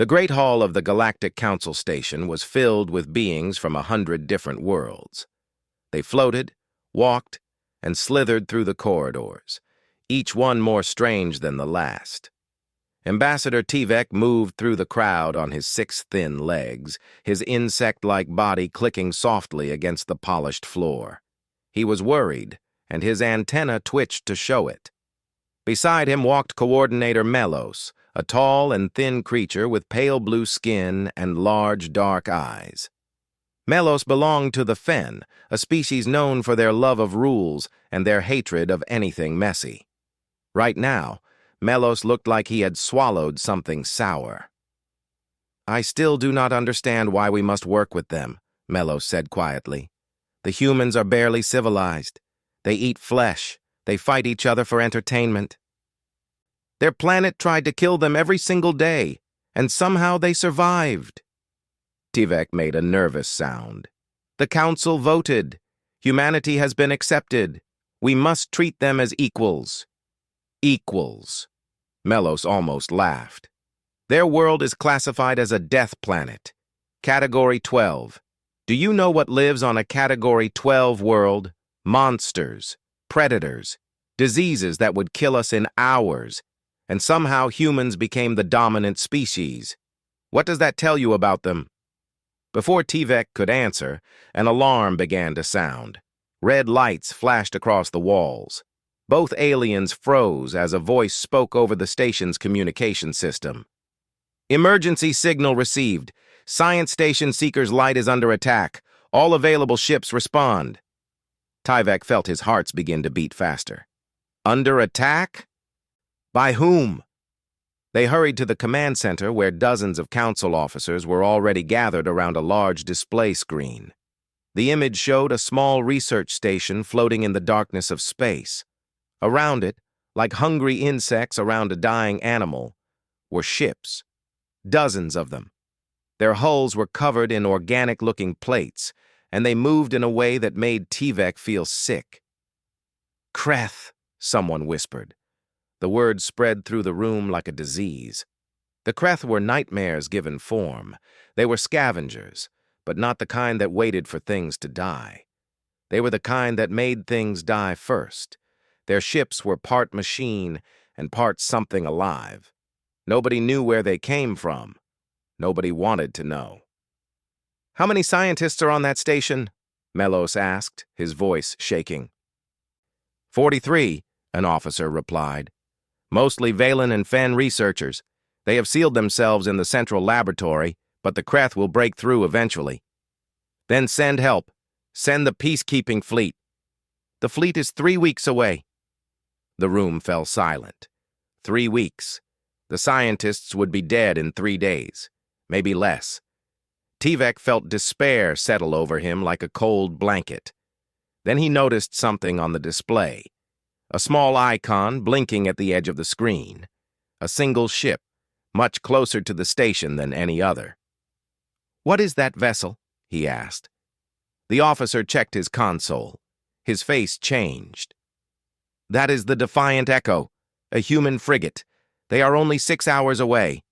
The Great Hall of the Galactic Council Station was filled with beings from 100 different worlds. They floated, walked, and slithered through the corridors, each one more strange than the last. Ambassador Tivek moved through the crowd on his 6 thin legs, his insect-like body clicking softly against the polished floor. He was worried, and his antenna twitched to show it. Beside him walked Coordinator Melos, a tall and thin creature with pale blue skin and large, dark eyes. Melos belonged to the Fen, a species known for their love of rules and their hatred of anything messy. Right now, Melos looked like he had swallowed something sour. "I still do not understand why we must work with them," Melos said quietly. "The humans are barely civilized. They eat flesh. They fight each other for entertainment. Their planet tried to kill them every single day, and somehow they survived." Tivek made a nervous sound. "The Council voted. Humanity has been accepted. We must treat them as equals." Equals. Melos almost laughed. "Their world is classified as a death planet. Category 12. Do you know what lives on a Category 12 world? Monsters, predators, diseases that would kill us in hours, and somehow humans became the dominant species. What does that tell you about them?" Before Tivek could answer, an alarm began to sound. Red lights flashed across the walls. Both aliens froze as a voice spoke over the station's communication system. "Emergency signal received. Science Station Seeker's light is under attack. All available ships respond." Tivek felt his hearts begin to beat faster. Under attack? By whom? They hurried to the command center where dozens of council officers were already gathered around a large display screen. The image showed a small research station floating in the darkness of space. Around it, like hungry insects around a dying animal, were ships. Dozens of them. Their hulls were covered in organic-looking plates, and they moved in a way that made Tivek feel sick. "Kreth," someone whispered. The word spread through the room like a disease. The Kreth were nightmares given form. They were scavengers, but not the kind that waited for things to die. They were the kind that made things die first. Their ships were part machine and part something alive. Nobody knew where they came from. Nobody wanted to know. "How many scientists are on that station?" Melos asked, his voice shaking. 43, an officer replied. "Mostly Valen and Fen researchers. They have sealed themselves in the central laboratory, but the Kreth will break through eventually." "Then send help. Send the peacekeeping fleet." "The fleet is 3 weeks away." The room fell silent. 3 weeks. The scientists would be dead in 3 days, maybe less. Tivek felt despair settle over him like a cold blanket. Then he noticed something on the display. A small icon blinking at the edge of the screen. A single ship, much closer to the station than any other. "What is that vessel?" he asked. The officer checked his console. His face changed. "That is the Defiant Echo, a human frigate. They are only 6 hours away."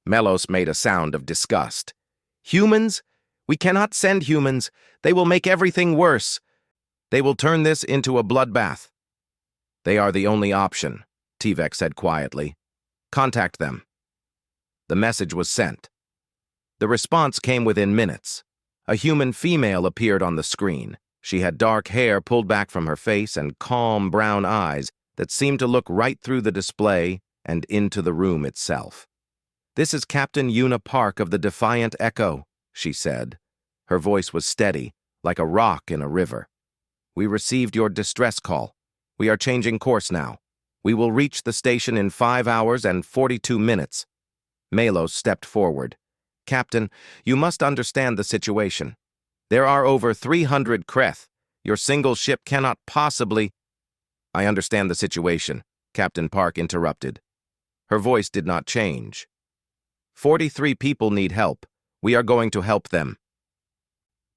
Melos made a sound of disgust. "Humans? We cannot send humans. They will make everything worse. They will turn this into a bloodbath." "They are the only option," Tivek said quietly. "Contact them." The message was sent. The response came within minutes. A human female appeared on the screen. She had dark hair pulled back from her face and calm brown eyes that seemed to look right through the display and into the room itself. "This is Captain Una Park of the Defiant Echo," she said. Her voice was steady, like a rock in a river. "We received your distress call. We are changing course now. We will reach the station in 5 hours and 42 minutes. Melos stepped forward. "Captain, you must understand the situation. There are over 300 Kreth. Your single ship cannot possibly—" "I understand the situation," Captain Park interrupted. Her voice did not change. 43 people need help. We are going to help them.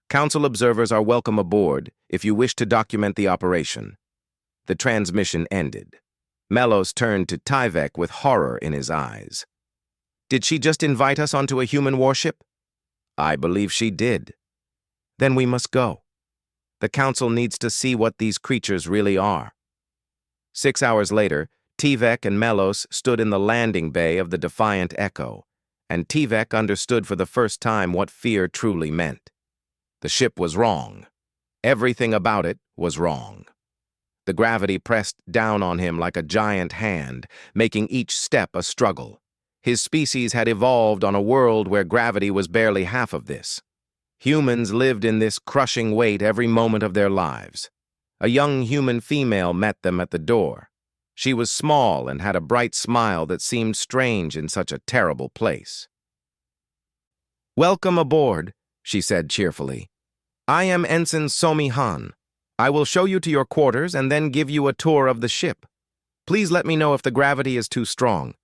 Council observers are welcome aboard if you wish to document the operation." The transmission ended. Melos turned to Tivek with horror in his eyes. Did she just invite us onto a human warship? I believe she did. Then we must go. The Council needs to see what these creatures really are. 6 hours later, Tivek and Melos stood in the landing bay of the Defiant Echo, and Tivek understood for the first time what fear truly meant. The ship was wrong. Everything about it was wrong. The gravity pressed down on him like a giant hand, making each step a struggle. His species had evolved on a world where gravity was barely half of this. Humans lived in this crushing weight every moment of their lives. A young human female met them at the door. She was small and had a bright smile that seemed strange in such a terrible place. "Welcome aboard," she said cheerfully. "I am Ensign Somi Han. I will show you to your quarters and then give you a tour of the ship. Please let me know if the gravity is too strong.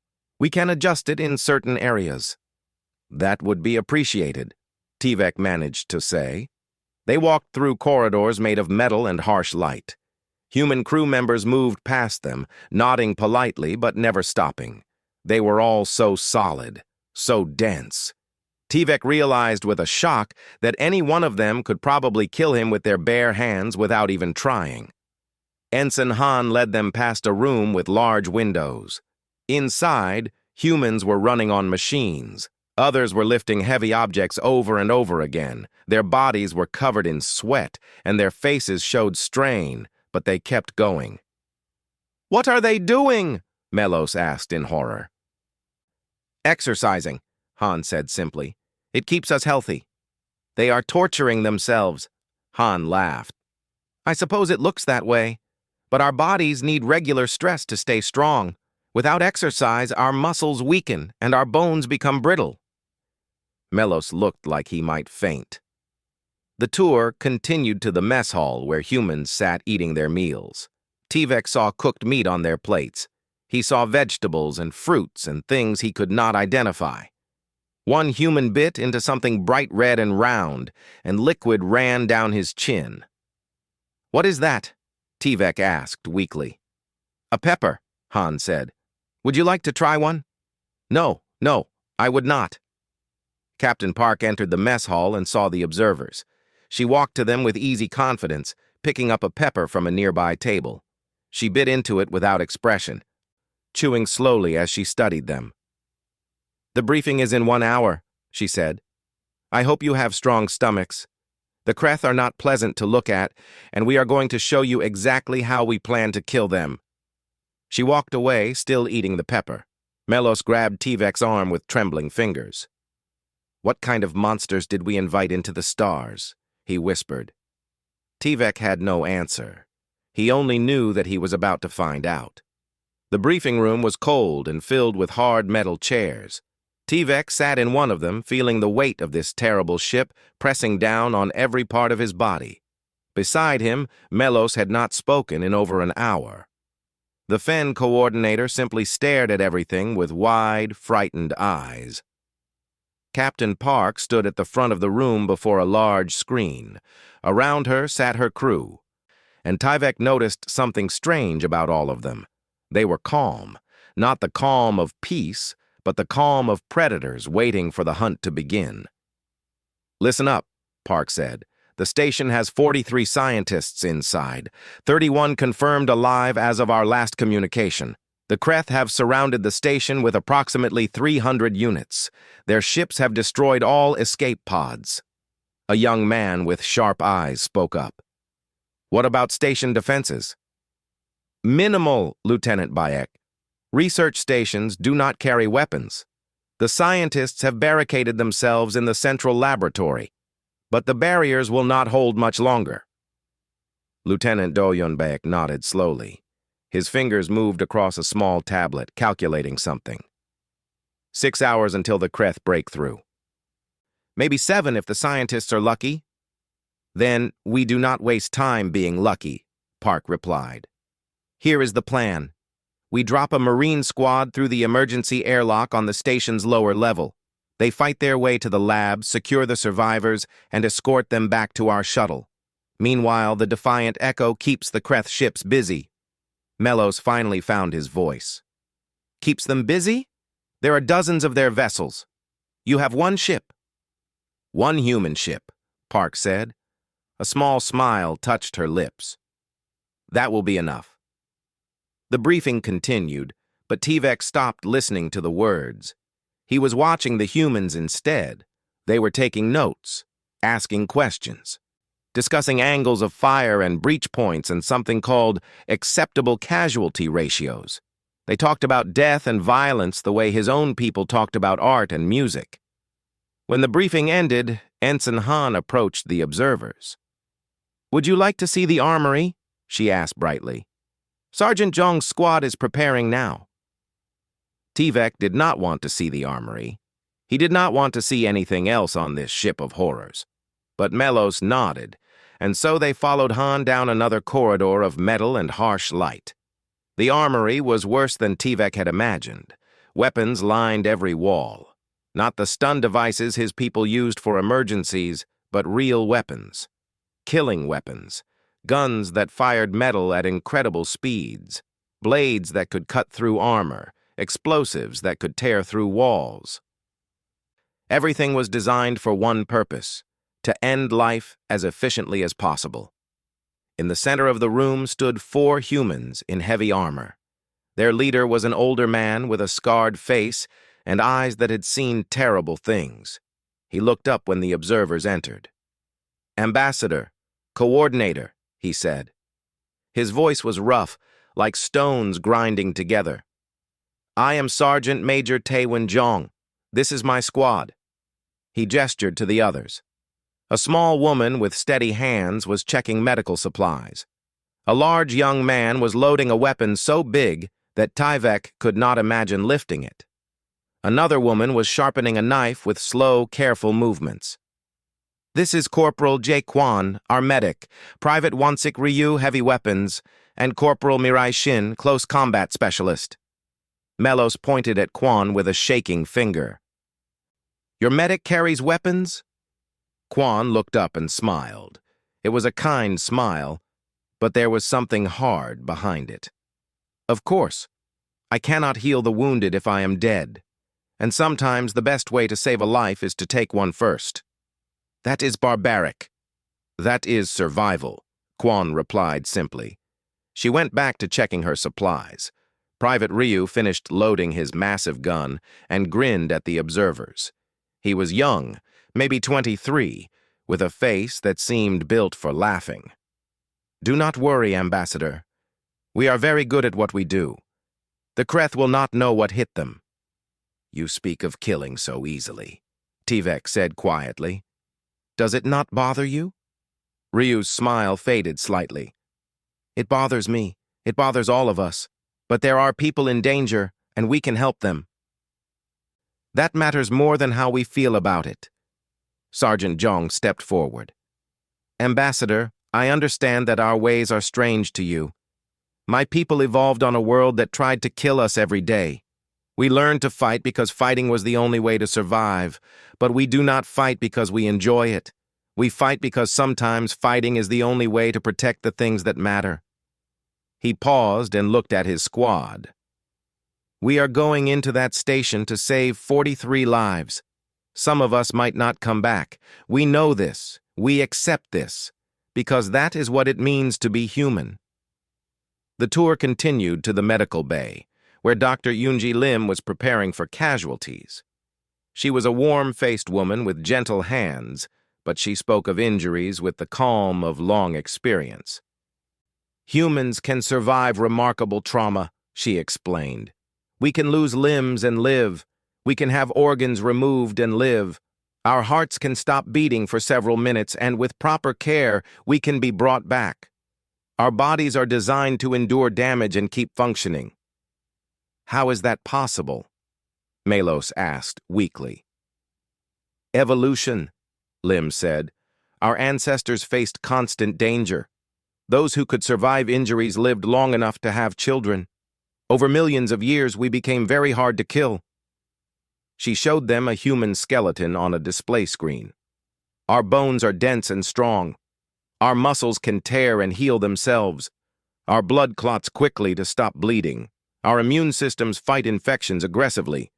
We can adjust it in certain areas." "That would be appreciated," Tivek managed to say. They walked through corridors made of metal and harsh light. Human crew members moved past them, nodding politely but never stopping. They were all so solid, so dense. Tivek realized with a shock that any one of them could probably kill him with their bare hands without even trying. Ensign Han led them past a room with large windows. Inside, humans were running on machines. Others were lifting heavy objects over and over again. Their bodies were covered in sweat, and their faces showed strain, but they kept going. "What are they doing?" Melos asked in horror. "Exercising," Han said simply. "It keeps us healthy." "They are torturing themselves," Han laughed. "I suppose it looks that way, but our bodies need regular stress to stay strong. Without exercise, our muscles weaken and our bones become brittle." Melos looked like he might faint. The tour continued to the mess hall where humans sat eating their meals. Tivek saw cooked meat on their plates. He saw vegetables and fruits and things he could not identify. One human bit into something bright red and round, and liquid ran down his chin. "What is that?" Tivek asked weakly. "A pepper," Han said. "Would you like to try one?" No, I would not." Captain Park entered the mess hall and saw the observers. She walked to them with easy confidence, picking up a pepper from a nearby table. She bit into it without expression, chewing slowly as she studied them. "The briefing is in 1 hour," she said. "I hope you have strong stomachs. The Kreth are not pleasant to look at, and we are going to show you exactly how we plan to kill them." She walked away, still eating the pepper. Melos grabbed Tivek's arm with trembling fingers. "What kind of monsters did we invite into the stars?" he whispered. Tivek had no answer. He only knew that he was about to find out. The briefing room was cold and filled with hard metal chairs. Tivek sat in one of them, feeling the weight of this terrible ship pressing down on every part of his body. Beside him, Melos had not spoken in over an hour. The Fen coordinator simply stared at everything with wide, frightened eyes. Captain Park stood at the front of the room before a large screen. Around her sat her crew, and Tivek noticed something strange about all of them. They were calm, not the calm of peace, but the calm of predators waiting for the hunt to begin. "Listen up," Park said. "The station has 43 scientists inside, 31 confirmed alive as of our last communication. The Kreth have surrounded the station with approximately 300 units. Their ships have destroyed all escape pods." A young man with sharp eyes spoke up. "What about station defenses?" "Minimal, Lieutenant Bayek. Research stations do not carry weapons. The scientists have barricaded themselves in the central laboratory, but the barriers will not hold much longer." Lieutenant Doyonbaek nodded slowly. His fingers moved across a small tablet, calculating something. 6 hours until the Kreth break through. "Maybe 7 if the scientists are lucky." "Then we do not waste time being lucky," Park replied. "Here is the plan. We drop a Marine squad through the emergency airlock on the station's lower level. They fight their way to the lab, secure the survivors, and escort them back to our shuttle. Meanwhile, the Defiant Echo keeps the Kreth ships busy." Melos finally found his voice. "Keeps them busy?" There are dozens of their vessels. You have one ship. One human ship, Park said. A small smile touched her lips. That will be enough. The briefing continued, but Tivek stopped listening to the words. He was watching the humans instead. They were taking notes, asking questions, discussing angles of fire and breach points and something called acceptable casualty ratios. They talked about death and violence the way his own people talked about art and music. When the briefing ended, Ensign Han approached the observers. "Would you like to see the armory?" she asked brightly. "Sergeant Zhong's squad is preparing now." Tivek did not want to see the armory. He did not want to see anything else on this ship of horrors. But Melos nodded, and so they followed Han down another corridor of metal and harsh light. The armory was worse than Tivek had imagined. Weapons lined every wall. Not the stun devices his people used for emergencies, but real weapons. Killing weapons. Guns that fired metal at incredible speeds. Blades that could cut through armor. Explosives that could tear through walls. Everything was designed for one purpose: to end life as efficiently as possible. In the center of the room stood 4 humans in heavy armor. Their leader was an older man with a scarred face and eyes that had seen terrible things. He looked up when the observers entered. "Ambassador, coordinator," he said. His voice was rough, like stones grinding together. "I am Sergeant Major Taewon Jong. This is my squad." He gestured to the others. A small woman with steady hands was checking medical supplies. A large young man was loading a weapon so big that Tivek could not imagine lifting it. Another woman was sharpening a knife with slow, careful movements. "This is Corporal Jae Kwan, our medic, Private Wonsik Ryu, heavy weapons, and Corporal Mirai Shin, close combat specialist." Melos pointed at Kwan with a shaking finger. "Your medic carries weapons?" Kwan looked up and smiled. It was a kind smile, but there was something hard behind it. "Of course. I cannot heal the wounded if I am dead. And sometimes the best way to save a life is to take one first." "That is barbaric." "That is survival," Kwan replied simply. She went back to checking her supplies. Private Ryu finished loading his massive gun and grinned at the observers. He was young, maybe 23, with a face that seemed built for laughing. "Do not worry, Ambassador. We are very good at what we do. The Kreth will not know what hit them." "You speak of killing so easily," Tivek said quietly. "Does it not bother you?" Ryu's smile faded slightly. "It bothers me. It bothers all of us. But there are people in danger, and we can help them. That matters more than how we feel about it." Sergeant Zhong stepped forward. "Ambassador, I understand that our ways are strange to you. My people evolved on a world that tried to kill us every day. We learned to fight because fighting was the only way to survive, but we do not fight because we enjoy it. We fight because sometimes fighting is the only way to protect the things that matter." He paused and looked at his squad. "We are going into that station to save 43 lives. Some of us might not come back. We know this. We accept this. Because that is what it means to be human." The tour continued to the medical bay, where Dr. Yoonji Lim was preparing for casualties. She was a warm-faced woman with gentle hands, but she spoke of injuries with the calm of long experience. "Humans can survive remarkable trauma," she explained. "We can lose limbs and live. We can have organs removed and live. Our hearts can stop beating for several minutes, and with proper care, we can be brought back. Our bodies are designed to endure damage and keep functioning." "How is that possible?" Melos asked weakly. "Evolution," Lim said. "Our ancestors faced constant danger. Those who could survive injuries lived long enough to have children. Over millions of years, we became very hard to kill." She showed them a human skeleton on a display screen. "Our bones are dense and strong. Our muscles can tear and heal themselves. Our blood clots quickly to stop bleeding. Our immune systems fight infections aggressively.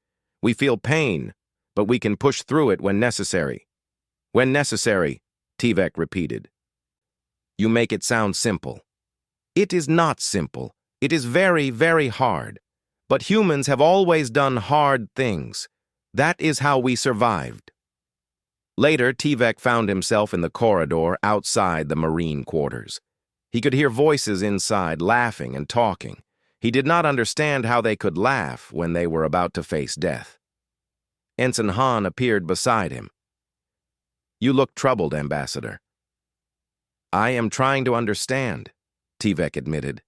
We feel pain, but we can push through it when necessary. When necessary, Tivek repeated. You make it sound simple. It is not simple. It is very, very hard. But humans have always done hard things. That is how we survived. Later, Tivek found himself in the corridor outside the Marine quarters. He could hear voices inside laughing and talking. He did not understand how they could laugh when they were about to face death. Ensign Han appeared beside him. You look troubled, Ambassador. I am trying to understand, Tivek admitted.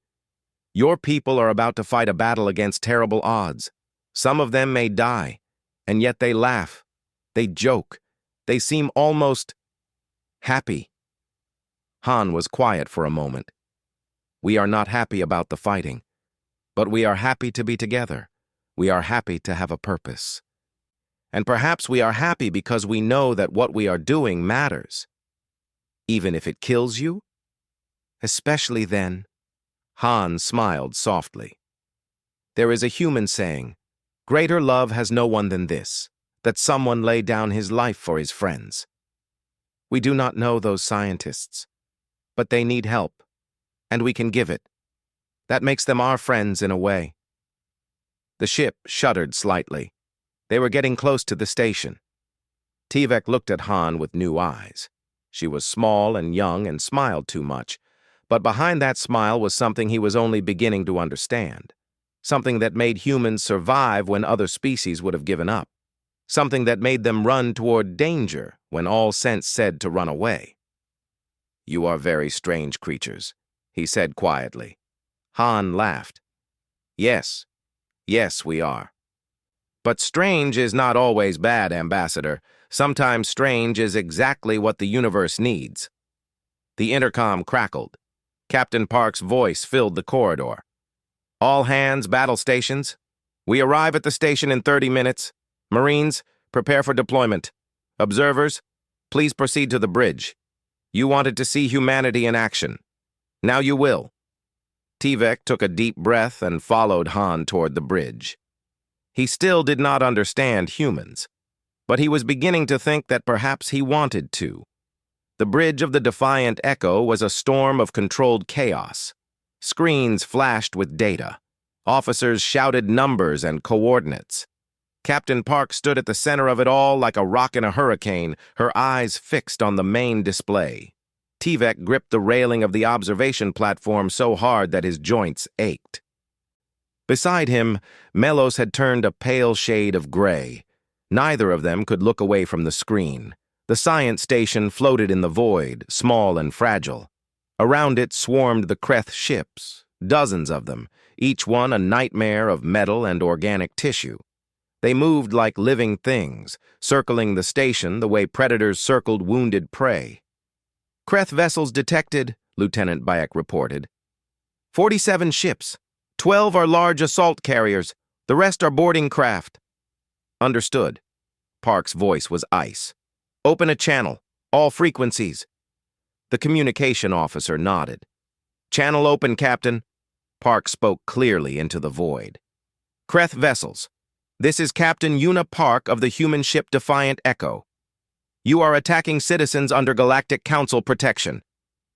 Your people are about to fight a battle against terrible odds. Some of them may die, and yet they laugh. They joke. They seem almost happy. Han was quiet for a moment. We are not happy about the fighting, but we are happy to be together. We are happy to have a purpose. And perhaps we are happy because we know that what we are doing matters. Even if it kills you? Especially then. Han smiled softly. There is a human saying, greater love has no one than this, that someone lay down his life for his friends. We do not know those scientists, but they need help, and we can give it. That makes them our friends in a way. The ship shuddered slightly. They were getting close to the station. Tivek looked at Han with new eyes. She was small and young and smiled too much, but behind that smile was something he was only beginning to understand. Something that made humans survive when other species would have given up. Something that made them run toward danger when all sense said to run away. You are very strange creatures, he said quietly. Han laughed. Yes, we are. But strange is not always bad, Ambassador. Sometimes strange is exactly what the universe needs. The intercom crackled. Captain Park's voice filled the corridor. All hands, battle stations. We arrive at the station in 30 minutes. Marines, prepare for deployment. Observers, please proceed to the bridge. You wanted to see humanity in action. Now you will. Tivek took a deep breath and followed Han toward the bridge. He still did not understand humans, but he was beginning to think that perhaps he wanted to. The bridge of the Defiant Echo was a storm of controlled chaos. Screens flashed with data. Officers shouted numbers and coordinates. Captain Park stood at the center of it all like a rock in a hurricane, her eyes fixed on the main display. Tivek gripped the railing of the observation platform so hard that his joints ached. Beside him, Melos had turned a pale shade of gray. Neither of them could look away from the screen. The science station floated in the void, small and fragile. Around it swarmed the Kreth ships, dozens of them, each one a nightmare of metal and organic tissue. They moved like living things, circling the station the way predators circled wounded prey. Kreth vessels detected, Lieutenant Bayek reported. 47 ships. 12 are large assault carriers. The rest are boarding craft. Understood. Park's voice was ice. Open a channel. All frequencies. The communication officer nodded. Channel open, Captain. Park spoke clearly into the void. Kreth vessels. This is Captain Una Park of the human ship Defiant Echo. You are attacking citizens under Galactic Council protection.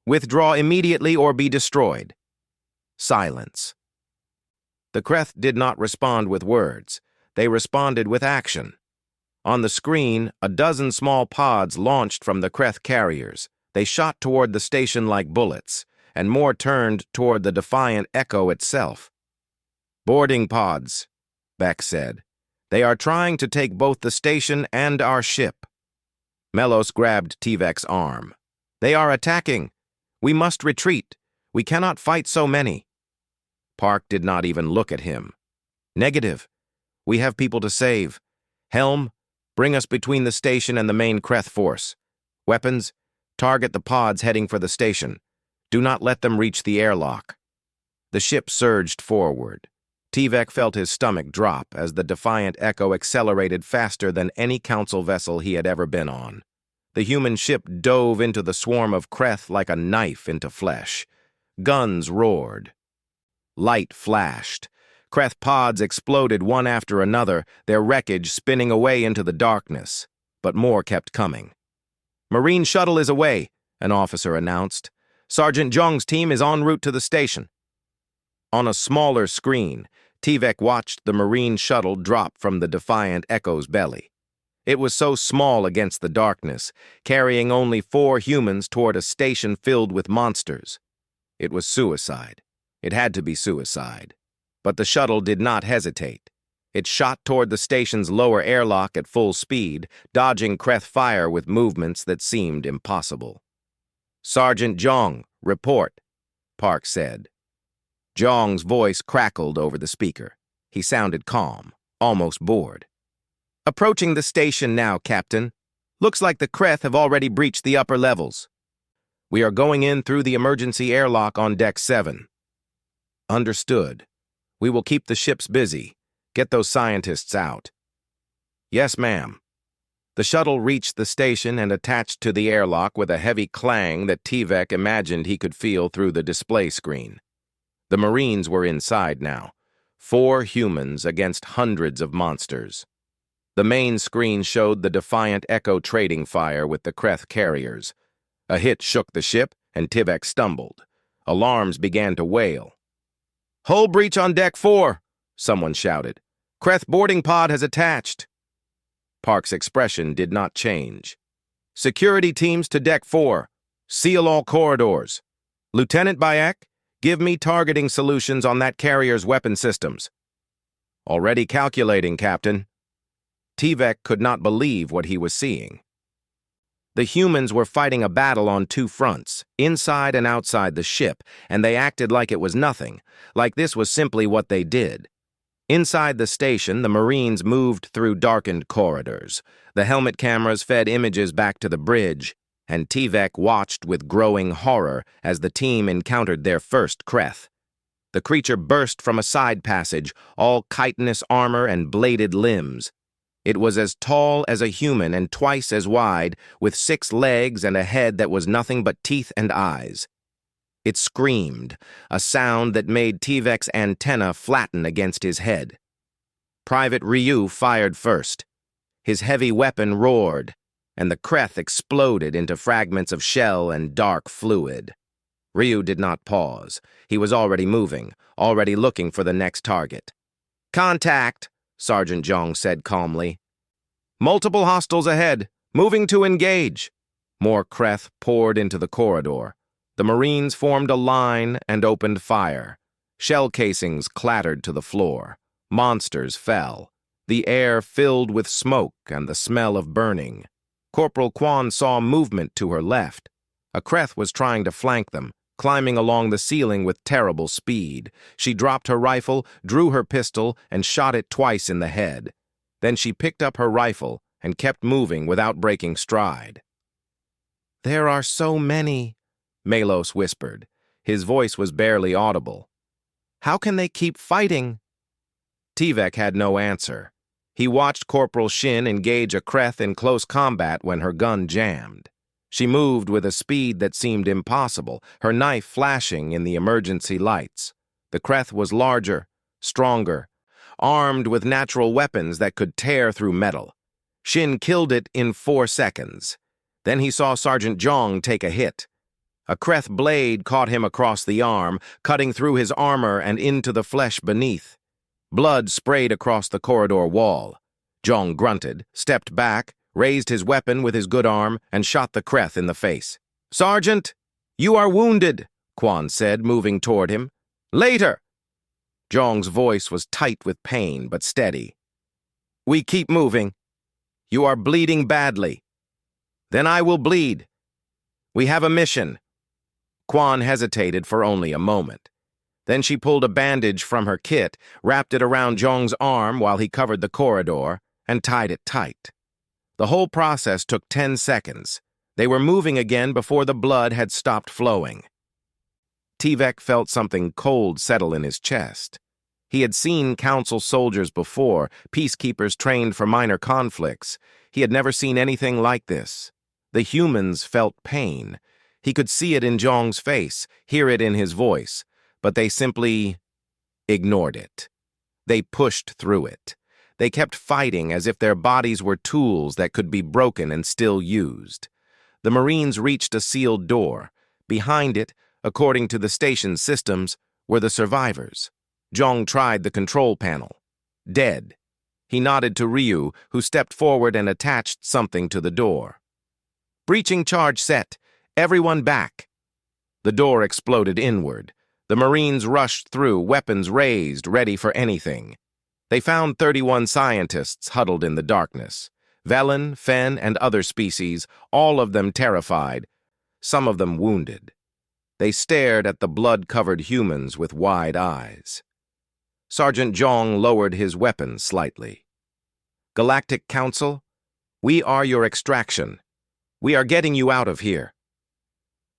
Withdraw immediately or be destroyed. Silence. The Kreth did not respond with words. They responded with action. On the screen, a dozen small pods launched from the Kreth carriers. They shot toward the station like bullets, and more turned toward the Defiant Echo itself. Boarding pods, Beck said. They are trying to take both the station and our ship. Melos grabbed Tivek's arm. They are attacking. We must retreat. We cannot fight so many. Park did not even look at him. Negative. We have people to save. Helm, bring us between the station and the main Kreth force. Weapons, target the pods heading for the station. Do not let them reach the airlock. The ship surged forward. Tivek felt his stomach drop as the Defiant Echo accelerated faster than any council vessel he had ever been on. The human ship dove into the swarm of Kreth like a knife into flesh. Guns roared. Light flashed. Kreth pods exploded one after another, their wreckage spinning away into the darkness. But more kept coming. "Marine shuttle is away," an officer announced. "Sergeant Zhong's team is en route to the station." On a smaller screen, Tivek watched the Marine shuttle drop from the Defiant Echo's belly. It was so small against the darkness, carrying only 4 humans toward a station filled with monsters. It was suicide. It had to be suicide. But the shuttle did not hesitate. It shot toward the station's lower airlock at full speed, dodging Kreth fire with movements that seemed impossible. "Sergeant Zhong, report," Park said. Zhong's voice crackled over the speaker. He sounded calm, almost bored. "Approaching the station now, Captain. Looks like the Kreth have already breached the upper levels. We are going in through the emergency airlock on Deck 7. "Understood. We will keep the ships busy. Get those scientists out." "Yes, ma'am." The shuttle reached the station and attached to the airlock with a heavy clang that Tivek imagined he could feel through the display screen. The Marines were inside now, 4 humans against hundreds of monsters. The main screen showed the Defiant Echo trading fire with the Kreth carriers. A hit shook the ship, and Tivek stumbled. Alarms began to wail. "Hull breach on Deck 4, someone shouted. "Kreth boarding pod has attached." Park's expression did not change. "Security teams to Deck 4. Seal all corridors. Lieutenant Bayek, give me targeting solutions on that carrier's weapon systems." "Already calculating, Captain." Tivek could not believe what he was seeing. The humans were fighting a battle on 2 fronts, inside and outside the ship, and they acted like it was nothing, like this was simply what they did. Inside the station, the Marines moved through darkened corridors. The helmet cameras fed images back to the bridge, and Tivek watched with growing horror as the team encountered their first Kreth. The creature burst from a side passage, all chitinous armor and bladed limbs. It was as tall as a human and twice as wide, with 6 legs and a head that was nothing but teeth and eyes. It screamed, a sound that made Tivek's antenna flatten against his head. Private Ryu fired first. His heavy weapon roared, and the Kreth exploded into fragments of shell and dark fluid. Ryu did not pause. He was already moving, already looking for the next target. "Contact," Sergeant Zhong said calmly. "Multiple hostiles ahead. Moving to engage." More Kreth poured into the corridor. The Marines formed a line and opened fire. Shell casings clattered to the floor. Monsters fell. The air filled with smoke and the smell of burning. Corporal Quan saw movement to her left. A Kreth was trying to flank them, climbing along the ceiling with terrible speed. She dropped her rifle, drew her pistol, and shot it twice in the head. Then she picked up her rifle and kept moving without breaking stride. "There are so many," Melos whispered. His voice was barely audible. "How can they keep fighting?" Tivek had no answer. He watched Corporal Shin engage a Kreth in close combat when her gun jammed. She moved with a speed that seemed impossible, her knife flashing in the emergency lights. The Kreth was larger, stronger, armed with natural weapons that could tear through metal. Shin killed it in 4 seconds. Then he saw Sergeant Zhong take a hit. A Kreth blade caught him across the arm, cutting through his armor and into the flesh beneath. Blood sprayed across the corridor wall. Zhong grunted, stepped back, raised his weapon with his good arm, and shot the Kreth in the face. "Sergeant, you are wounded," Quan said, moving toward him. "Later!" Zhong's voice was tight with pain, but steady. "We keep moving. You are bleeding badly." "Then I will bleed. We have a mission." Quan hesitated for only a moment. Then she pulled a bandage from her kit, wrapped it around Zhong's arm while he covered the corridor, and tied it tight. The whole process took 10 seconds. They were moving again before the blood had stopped flowing. Tivek felt something cold settle in his chest. He had seen council soldiers before, peacekeepers trained for minor conflicts. He had never seen anything like this. The humans felt pain. He could see it in Zhong's face, hear it in his voice, but they simply ignored it. They pushed through it. They kept fighting as if their bodies were tools that could be broken and still used. The Marines reached a sealed door. Behind it, according to the station's systems, were the survivors. Zhong tried the control panel. Dead. He nodded to Ryu, who stepped forward and attached something to the door. Breaching charge set. Everyone back. The door exploded inward. The Marines rushed through, weapons raised, ready for anything. They found 31 scientists huddled in the darkness. Velen, Fen, and other species, all of them terrified, some of them wounded. They stared at the blood-covered humans with wide eyes. Sergeant Zhong lowered his weapon slightly. Galactic Council, we are your extraction. We are getting you out of here.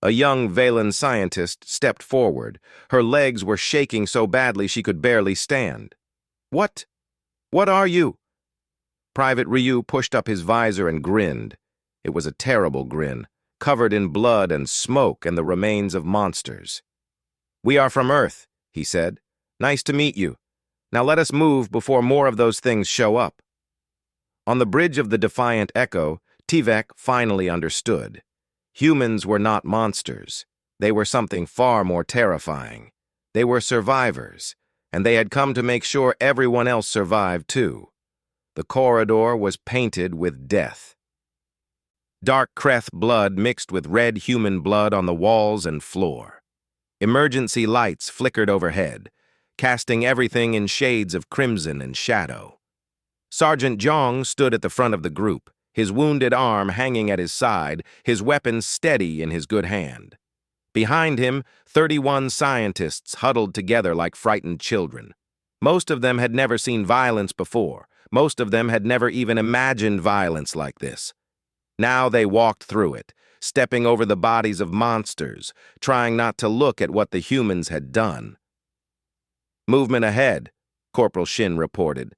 A young Velen scientist stepped forward. Her legs were shaking so badly she could barely stand. What? What are you? Private Ryu pushed up his visor and grinned. It was a terrible grin, covered in blood and smoke and the remains of monsters. We are from Earth, he said. Nice to meet you. Now let us move before more of those things show up. On the bridge of the Defiant Echo, Tivek finally understood. Humans were not monsters. They were something far more terrifying. They were survivors, and they had come to make sure everyone else survived too. The corridor was painted with death. Dark Kreth blood mixed with red human blood on the walls and floor. Emergency lights flickered overhead, casting everything in shades of crimson and shadow. Sergeant Zhong stood at the front of the group, his wounded arm hanging at his side, his weapon steady in his good hand. Behind him, 31 scientists huddled together like frightened children. Most of them had never seen violence before. Most of them had never even imagined violence like this. Now they walked through it, stepping over the bodies of monsters, trying not to look at what the humans had done. Movement ahead, Corporal Shin reported.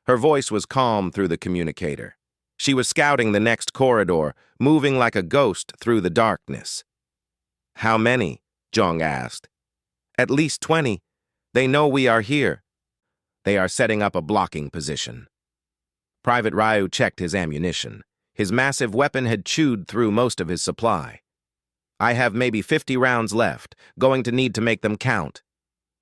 Her voice was calm through the communicator. She was scouting the next corridor, moving like a ghost through the darkness. How many? Zhong asked. At least 20. They know we are here. They are setting up a blocking position. Private Ryu checked his ammunition. His massive weapon had chewed through most of his supply. I have maybe 50 rounds left, going to need to make them count.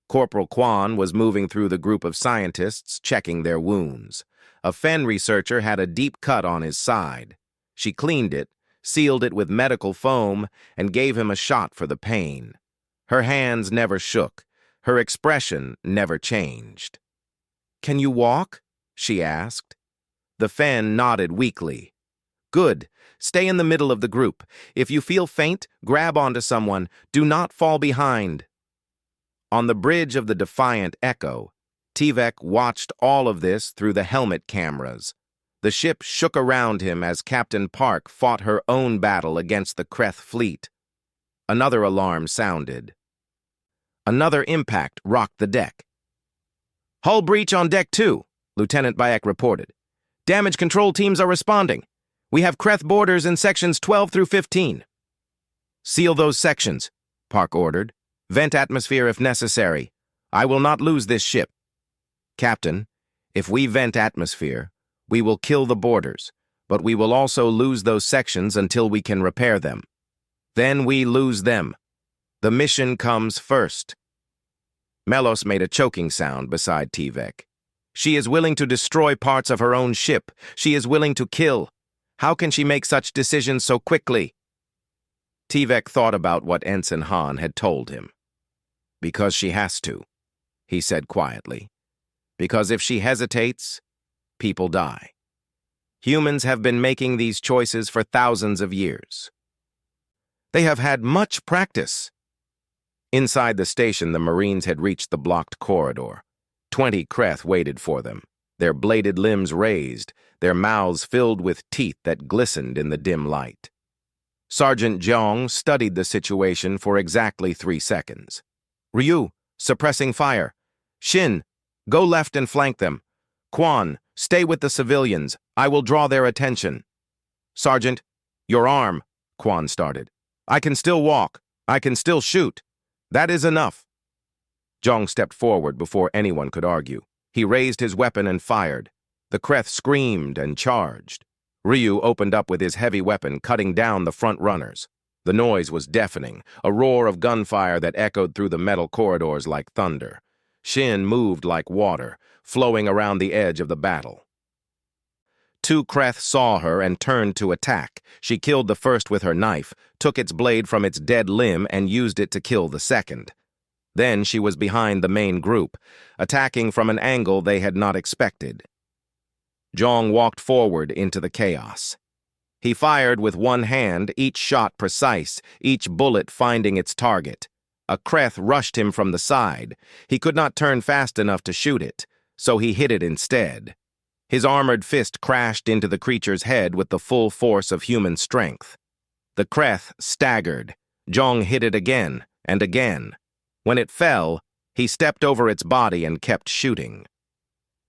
Corporal Quan was moving through the group of scientists, checking their wounds. A Fen researcher had a deep cut on his side. She cleaned it, sealed it with medical foam, and gave him a shot for the pain. Her hands never shook. Her expression never changed. Can you walk? She asked. The Fen nodded weakly. Good. Stay in the middle of the group. If you feel faint, grab onto someone. Do not fall behind. On the bridge of the Defiant Echo, Tivek watched all of this through the helmet cameras. The ship shook around him as Captain Park fought her own battle against the Kreth fleet. Another alarm sounded. Another impact rocked the deck. Hull breach on deck 2, Lieutenant Bayek reported. Damage control teams are responding. We have Kreth boarders in sections 12 through 15. Seal those sections, Park ordered. Vent atmosphere if necessary. I will not lose this ship. Captain, if we vent atmosphere, we will kill the boarders, but we will also lose those sections until we can repair them. Then we lose them. The mission comes first. Melos made a choking sound beside Tivek. She is willing to destroy parts of her own ship. She is willing to kill. How can she make such decisions so quickly? Tivek thought about what Ensign Han had told him. Because she has to, he said quietly. Because if she hesitates, people die. Humans have been making these choices for thousands of years. They have had much practice. Inside the station, the Marines had reached the blocked corridor. 20 Kreth waited for them, their bladed limbs raised, their mouths filled with teeth that glistened in the dim light. Sergeant Zhong studied the situation for exactly 3 seconds. Ryu, suppressing fire. Shin, go left and flank them. Quan, stay with the civilians. I will draw their attention. Sergeant, your arm, Quan started. I can still walk. I can still shoot. That is enough. Zhong stepped forward before anyone could argue. He raised his weapon and fired. The Kreth screamed and charged. Ryu opened up with his heavy weapon, cutting down the front runners. The noise was deafening, a roar of gunfire that echoed through the metal corridors like thunder. Shin moved like water, flowing around the edge of the battle. Two Kreth saw her and turned to attack. She killed the first with her knife, took its blade from its dead limb, and used it to kill the second. Then she was behind the main group, attacking from an angle they had not expected. Zhong walked forward into the chaos. He fired with one hand, each shot precise, each bullet finding its target. A Kreth rushed him from the side. He could not turn fast enough to shoot it, so he hit it instead. His armored fist crashed into the creature's head with the full force of human strength. The Kreth staggered. Zhong hit it again and again. When it fell, he stepped over its body and kept shooting.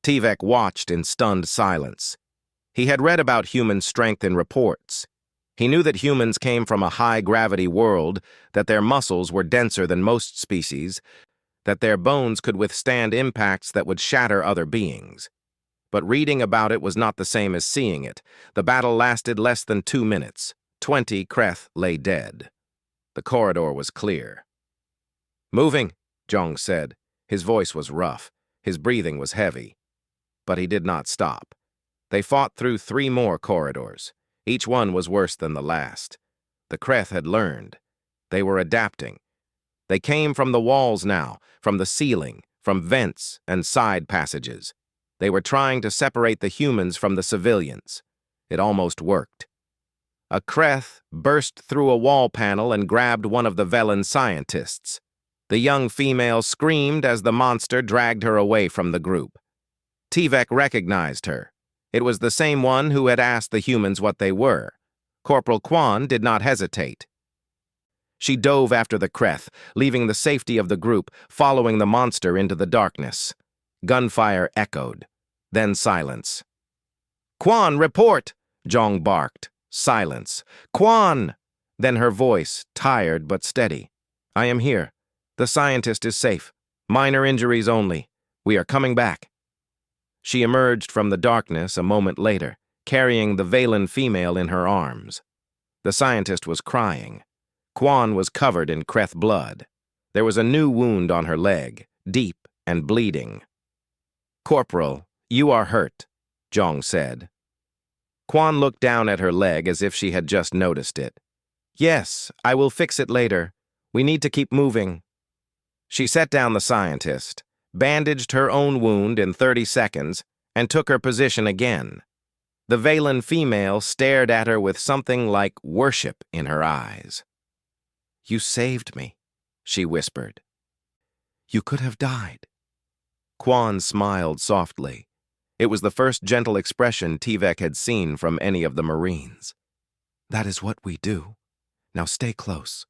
Tivek watched in stunned silence. He had read about human strength in reports. He knew that humans came from a high-gravity world, that their muscles were denser than most species, that their bones could withstand impacts that would shatter other beings. But reading about it was not the same as seeing it. The battle lasted less than 2 minutes. 20 Kreth lay dead. The corridor was clear. "Moving," Zhong said. His voice was rough. His breathing was heavy. But he did not stop. They fought through 3 more corridors. Each one was worse than the last. The Kreth had learned. They were adapting. They came from the walls now, from the ceiling, from vents and side passages. They were trying to separate the humans from the civilians. It almost worked. A Kreth burst through a wall panel and grabbed one of the Velen scientists. The young female screamed as the monster dragged her away from the group. Tivek recognized her. It was the same one who had asked the humans what they were. Corporal Quan did not hesitate. She dove after the Kreth, leaving the safety of the group, following the monster into the darkness. Gunfire echoed. Then silence. "Quan, report!" Zhong barked. Silence. "Quan!" Then her voice, tired but steady. "I am here. The scientist is safe. Minor injuries only. We are coming back." She emerged from the darkness a moment later, carrying the Velen female in her arms. The scientist was crying. Quan was covered in Kreth blood. There was a new wound on her leg, deep and bleeding. "Corporal, you are hurt," Zhong said. Quan looked down at her leg as if she had just noticed it. "Yes, I will fix it later. We need to keep moving." She set down the scientist, bandaged her own wound in 30 seconds, and took her position again. The Velen female stared at her with something like worship in her eyes. "You saved me," she whispered. "You could have died." Quan smiled softly. It was the first gentle expression Tivek had seen from any of the Marines. "That is what we do. Now stay close.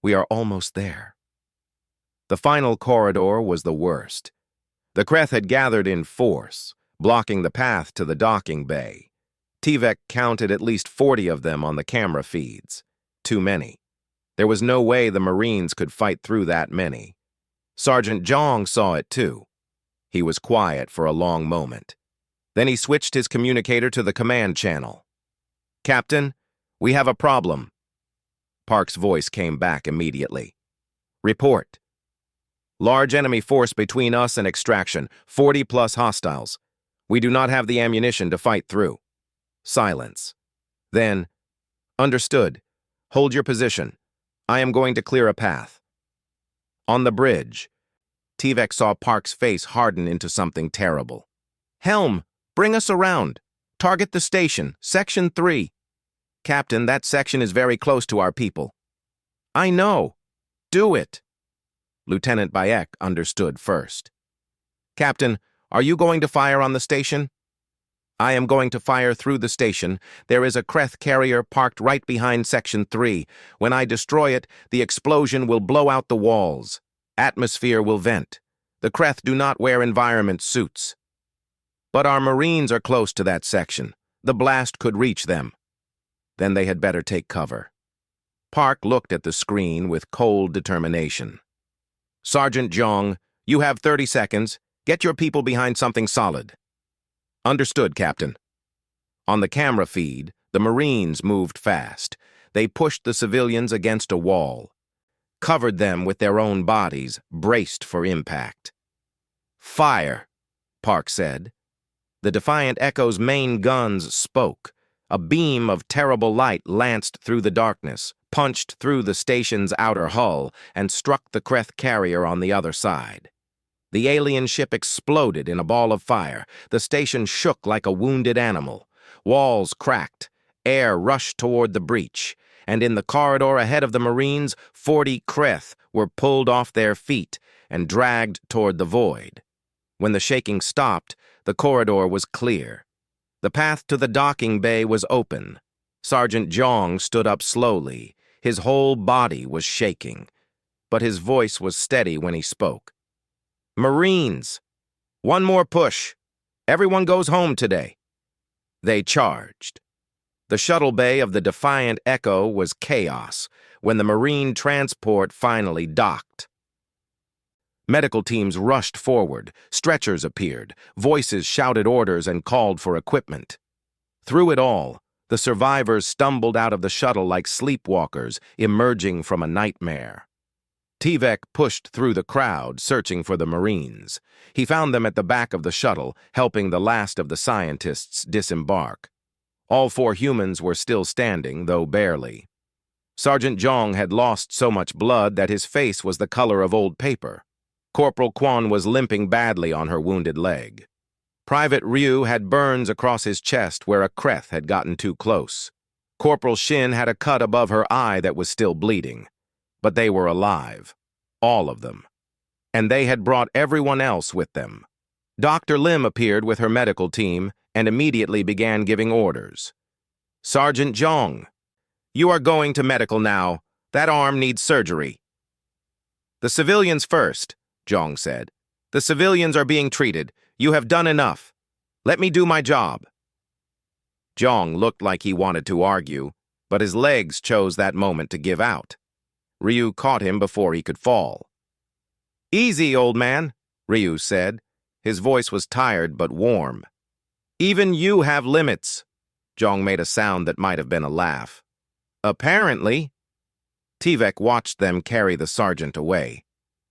We are almost there." The final corridor was the worst. The Kreth had gathered in force, blocking the path to the docking bay. Tivek counted at least 40 of them on the camera feeds. Too many. There was no way the Marines could fight through that many. Sergeant Zhong saw it too. He was quiet for a long moment. Then he switched his communicator to the command channel. "Captain, we have a problem." Park's voice came back immediately. "Report. Large enemy force between us and extraction, 40+ hostiles. We do not have the ammunition to fight through." Silence. Then, "Understood. Hold your position. I am going to clear a path." On the bridge, Tivek saw Park's face harden into something terrible. "Helm, bring us around. Target the station, Section 3. Captain, that section is very close to our people." "I know. Do it." Lieutenant Bayek understood first. "Captain, are you going to fire on the station?" "I am going to fire through the station. There is a Kreth carrier parked right behind Section 3. When I destroy it, the explosion will blow out the walls. Atmosphere will vent. The Kreth do not wear environment suits." "But our Marines are close to that section. The blast could reach them." "Then they had better take cover." Park looked at the screen with cold determination. "Sergeant Zhong, you have 30 seconds. Get your people behind something solid. Understood, Captain. On the camera feed, the Marines moved fast. They pushed the civilians against a wall, covered them with their own bodies, braced for impact. Fire, Park said. The Defiant Echo's main guns spoke. A beam of terrible light lanced through the darkness, punched through the station's outer hull, and struck the Kreth carrier on the other side. The alien ship exploded in a ball of fire. The station shook like a wounded animal. Walls cracked. Air rushed toward the breach. And in the corridor ahead of the Marines, 40 Kreth were pulled off their feet and dragged toward the void. When the shaking stopped, the corridor was clear. The path to the docking bay was open. Sergeant Jong stood up slowly. His whole body was shaking, but his voice was steady when he spoke. Marines, one more push. Everyone goes home today. They charged. The shuttle bay of the Defiant Echo was chaos when the Marine transport finally docked. Medical teams rushed forward, stretchers appeared, voices shouted orders and called for equipment. Through it all, the survivors stumbled out of the shuttle like sleepwalkers emerging from a nightmare. Tivek pushed through the crowd, searching for the Marines. He found them at the back of the shuttle, helping the last of the scientists disembark. All 4 humans were still standing, though barely. Sergeant Jong had lost so much blood that his face was the color of old paper. Corporal Quan was limping badly on her wounded leg. Private Ryu had burns across his chest where a Kreth had gotten too close. Corporal Shin had a cut above her eye that was still bleeding. But they were alive. All of them. And they had brought everyone else with them. Dr. Lim appeared with her medical team and immediately began giving orders. Sergeant Jong, you are going to medical now. That arm needs surgery. The civilians first, Jong said. The civilians are being treated. You have done enough. Let me do my job. Jong looked like he wanted to argue, but his legs chose that moment to give out. Ryu caught him before he could fall. Easy, old man, Ryu said. His voice was tired but warm. Even you have limits. Jong made a sound that might have been a laugh. Apparently. Tivek watched them carry the sergeant away.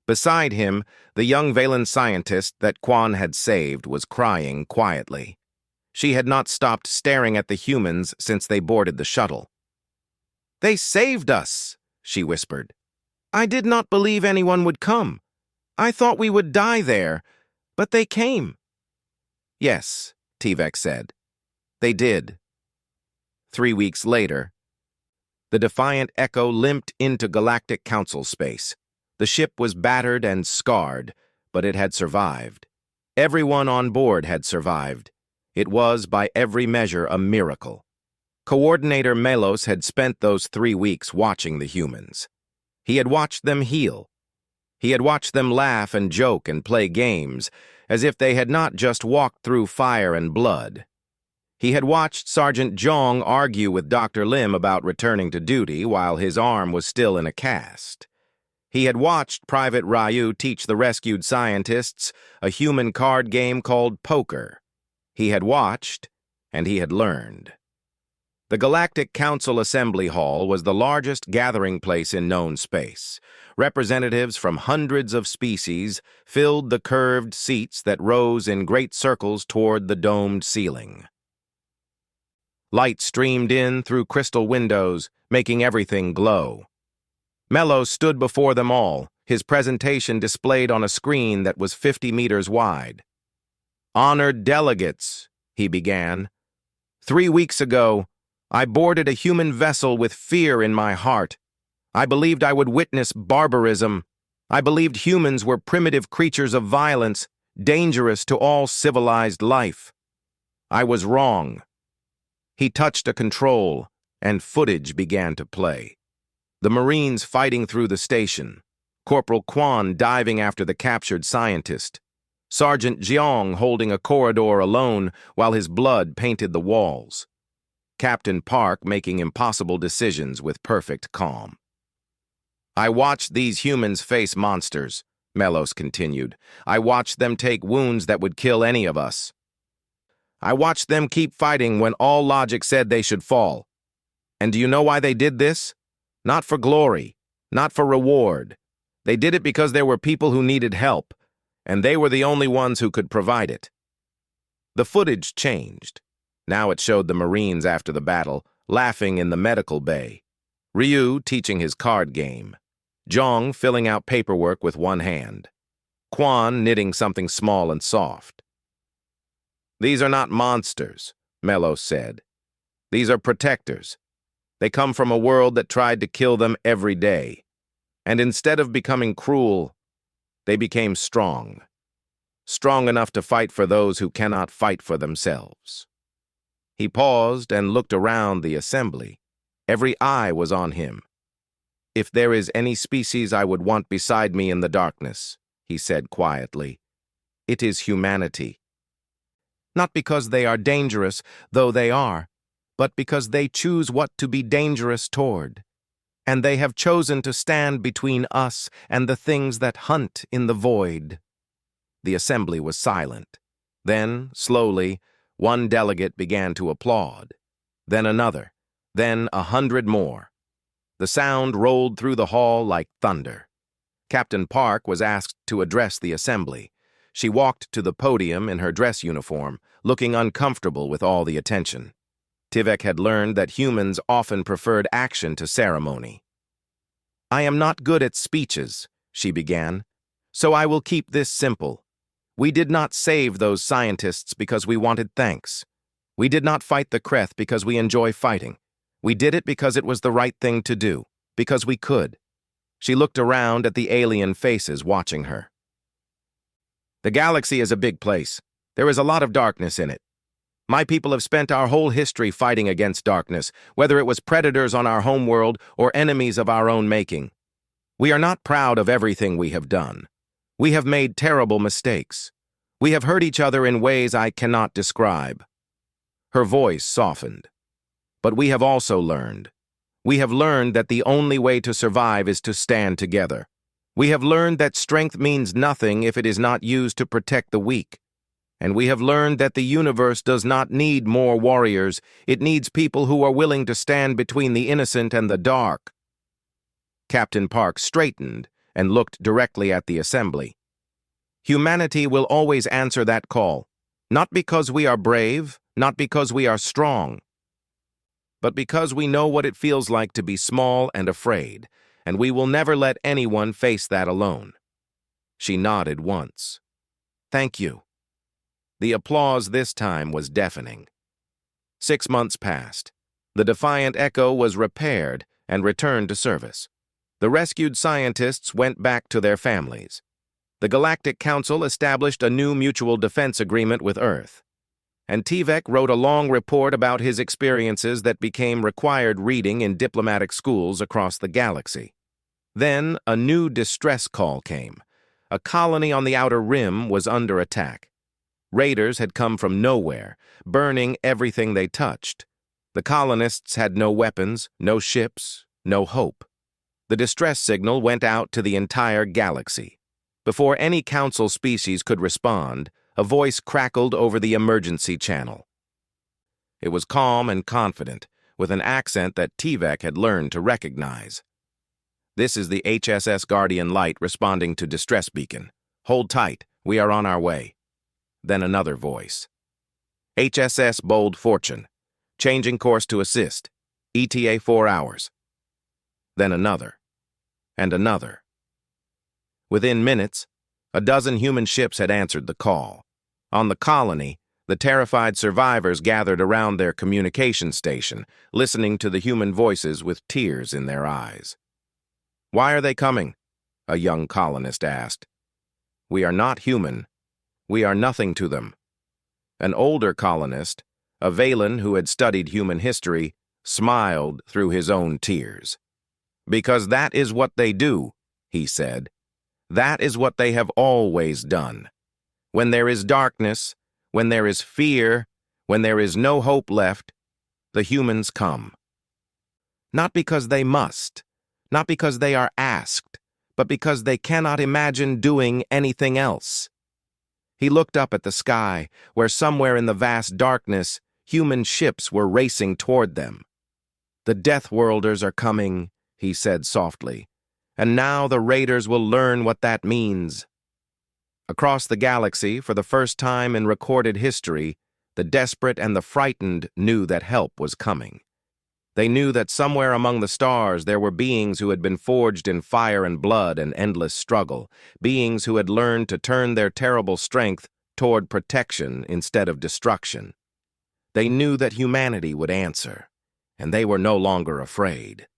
Beside him, the young Valen scientist that Quan had saved was crying quietly. She had not stopped staring at the humans since they boarded the shuttle. They saved us, she whispered. I did not believe anyone would come. I thought we would die there, but they came. Yes, Tivek said. They did. 3 weeks later, the Defiant Echo limped into Galactic Council space. The ship was battered and scarred, but it had survived. Everyone on board had survived. It was, by every measure, a miracle. Coordinator Melos had spent those 3 weeks watching the humans. He had watched them heal. He had watched them laugh and joke and play games, as if they had not just walked through fire and blood. He had watched Sergeant Jong argue with Dr. Lim about returning to duty while his arm was still in a cast. He had watched Private Ryu teach the rescued scientists a human card game called poker. He had watched, and he had learned. The Galactic Council Assembly Hall was the largest gathering place in known space. Representatives from hundreds of species filled the curved seats that rose in great circles toward the domed ceiling. Light streamed in through crystal windows, making everything glow. Mello stood before them all, his presentation displayed on a screen that was 50 meters wide. Honored delegates, he began. 3 weeks ago, I boarded a human vessel with fear in my heart. I believed I would witness barbarism. I believed humans were primitive creatures of violence, dangerous to all civilized life. I was wrong. He touched a control, and footage began to play. The Marines fighting through the station, Corporal Quan diving after the captured scientist, Sergeant Jiang holding a corridor alone while his blood painted the walls, Captain Park making impossible decisions with perfect calm. I watched these humans face monsters, Melos continued. I watched them take wounds that would kill any of us. I watched them keep fighting when all logic said they should fall. And do you know why they did this? Not for glory, not for reward. They did it because there were people who needed help, and they were the only ones who could provide it. The footage changed. Now it showed the Marines after the battle, laughing in the medical bay. Ryu teaching his card game. Zhong filling out paperwork with one hand. Quan knitting something small and soft. These are not monsters, Melos said. These are protectors. They come from a world that tried to kill them every day. And instead of becoming cruel, they became strong. Strong enough to fight for those who cannot fight for themselves. He paused and looked around the assembly. Every eye was on him. If there is any species I would want beside me in the darkness, he said quietly, it is humanity. Not because they are dangerous, though they are, but because they choose what to be dangerous toward. And they have chosen to stand between us and the things that hunt in the void. The assembly was silent. Then, slowly, one delegate began to applaud. Then another. Then 100 more. The sound rolled through the hall like thunder. Captain Park was asked to address the assembly. She walked to the podium in her dress uniform, looking uncomfortable with all the attention. Tivek had learned that humans often preferred action to ceremony. I am not good at speeches, she began, so I will keep this simple. We did not save those scientists because we wanted thanks. We did not fight the Kreth because we enjoy fighting. We did it because it was the right thing to do, because we could. She looked around at the alien faces watching her. The galaxy is a big place. There is a lot of darkness in it. My people have spent our whole history fighting against darkness, whether it was predators on our homeworld or enemies of our own making. We are not proud of everything we have done. We have made terrible mistakes. We have hurt each other in ways I cannot describe. Her voice softened. But we have also learned. We have learned that the only way to survive is to stand together. We have learned that strength means nothing if it is not used to protect the weak. And we have learned that the universe does not need more warriors. It needs people who are willing to stand between the innocent and the dark. Captain Park straightened and looked directly at the assembly. Humanity will always answer that call, not because we are brave, not because we are strong, but because we know what it feels like to be small and afraid, and we will never let anyone face that alone. She nodded once. Thank you. The applause this time was deafening. 6 months passed. The Defiant Echo was repaired and returned to service. The rescued scientists went back to their families. The Galactic Council established a new mutual defense agreement with Earth. And Tivek wrote a long report about his experiences that became required reading in diplomatic schools across the galaxy. Then a new distress call came. A colony on the Outer Rim was under attack. Raiders had come from nowhere, burning everything they touched. The colonists had no weapons, no ships, no hope. The distress signal went out to the entire galaxy. Before any council species could respond, a voice crackled over the emergency channel. It was calm and confident, with an accent that Tivek had learned to recognize. This is the HSS Guardian Light responding to distress beacon. Hold tight, we are on our way. Then another voice. HSS Bold Fortune. Changing course to assist. ETA 4 hours. Then another. And another. Within minutes, a dozen human ships had answered the call. On the colony, the terrified survivors gathered around their communication station, listening to the human voices with tears in their eyes. Why are they coming? A young colonist asked. We are not human. We are nothing to them. An older colonist, a Valen who had studied human history, smiled through his own tears. Because that is what they do, he said. That is what they have always done. When there is darkness, when there is fear, when there is no hope left, the humans come. Not because they must, not because they are asked, but because they cannot imagine doing anything else. He looked up at the sky, where somewhere in the vast darkness, human ships were racing toward them. "The Deathworlders are coming," he said softly, "and now the raiders will learn what that means." Across the galaxy, for the first time in recorded history, the desperate and the frightened knew that help was coming. They knew that somewhere among the stars there were beings who had been forged in fire and blood and endless struggle, beings who had learned to turn their terrible strength toward protection instead of destruction. They knew that humanity would answer, and they were no longer afraid.